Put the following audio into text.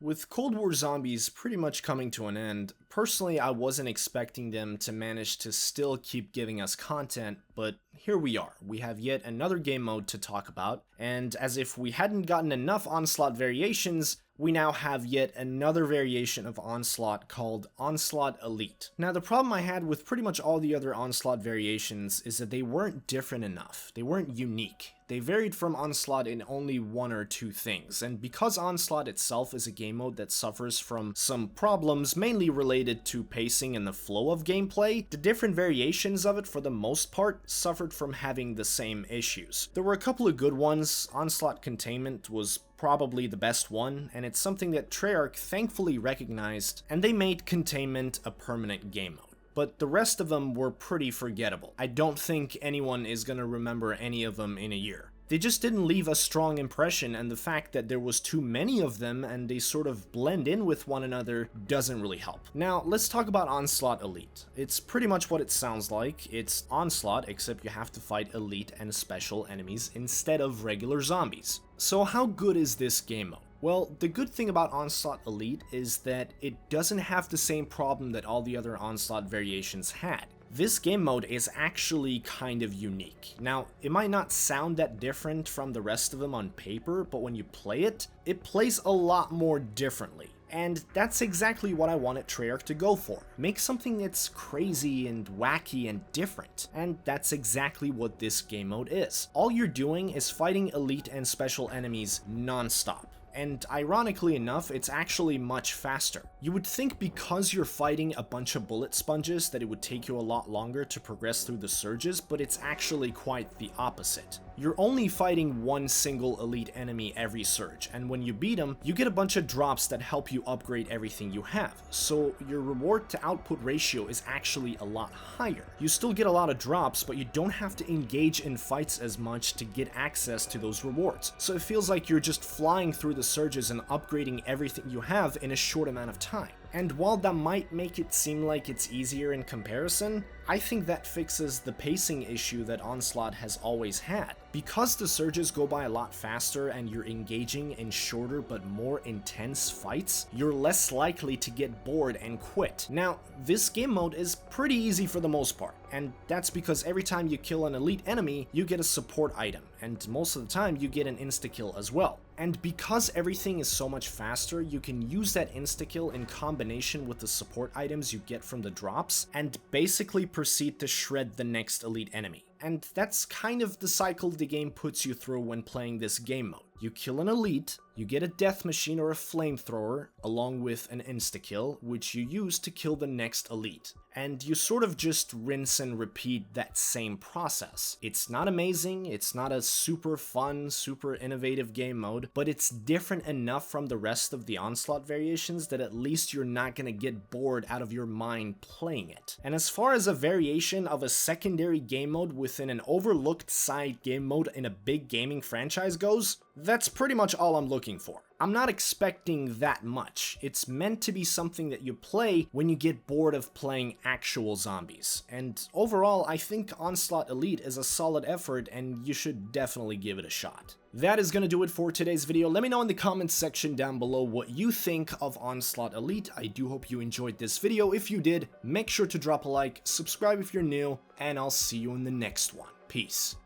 With Cold War zombies pretty much coming to an end, personally I wasn't expecting them to manage to still keep giving us content, but here we are. We have yet another game mode to talk about, and as if we hadn't gotten enough Onslaught variations, we now have yet another variation of Onslaught called Onslaught Elite. Now the problem I had with pretty much all the other Onslaught variations is that they weren't different enough. They weren't unique. They varied from Onslaught in only one or two things, and because Onslaught itself is a game mode that suffers from some problems mainly related to pacing and the flow of gameplay, the different variations of it for the most part suffered from having the same issues. There were a couple of good ones. Onslaught Containment was probably the best one, and it's something that Treyarch thankfully recognized, and they made Containment a permanent game mode. But the rest of them were pretty forgettable. I don't think anyone is gonna remember any of them in a year. They just didn't leave a strong impression, and the fact that there was too many of them and they sort of blend in with one another doesn't really help. Now, let's talk about Onslaught Elite. It's pretty much what it sounds like. It's Onslaught, except you have to fight elite and special enemies instead of regular zombies. So how good is this game mode? Well, the good thing about Onslaught Elite is that it doesn't have the same problem that all the other Onslaught variations had. This game mode is actually kind of unique. Now, it might not sound that different from the rest of them on paper, but when you play it, it plays a lot more differently. And that's exactly what I wanted Treyarch to go for. Make something that's crazy and wacky and different. And that's exactly what this game mode is. All you're doing is fighting elite and special enemies non-stop. And ironically enough, it's actually much faster. You would think because you're fighting a bunch of bullet sponges that it would take you a lot longer to progress through the surges, but it's actually quite the opposite. You're only fighting one single elite enemy every surge, and when you beat them, you get a bunch of drops that help you upgrade everything you have, so your reward to output ratio is actually a lot higher. You still get a lot of drops, but you don't have to engage in fights as much to get access to those rewards, so it feels like you're just flying through the surges and upgrading everything you have in a short amount of time. And while that might make it seem like it's easier in comparison, I think that fixes the pacing issue that Onslaught has always had. Because the surges go by a lot faster and you're engaging in shorter but more intense fights, you're less likely to get bored and quit. Now, this game mode is pretty easy for the most part, and that's because every time you kill an elite enemy, you get a support item, and most of the time you get an insta-kill as well. And because everything is so much faster, you can use that insta-kill in combination with the support items you get from the drops, and basically proceed to shred the next elite enemy. And that's kind of the cycle the game puts you through when playing this game mode. You kill an elite, you get a death machine or a flamethrower, along with an insta-kill, which you use to kill the next elite. And you sort of just rinse and repeat that same process. It's not amazing, it's not a super fun, super innovative game mode, but it's different enough from the rest of the Onslaught variations that at least you're not gonna get bored out of your mind playing it. And as far as a variation of a secondary game mode within an overlooked side game mode in a big gaming franchise goes, that's pretty much all I'm looking for. I'm not expecting that much. It's meant to be something that you play when you get bored of playing actual zombies. And overall, I think Onslaught Elite is a solid effort and you should definitely give it a shot. That is gonna do it for today's video. Let me know in the comments section down below what you think of Onslaught Elite. I do hope you enjoyed this video. If you did, make sure to drop a like, subscribe if you're new, and I'll see you in the next one. Peace.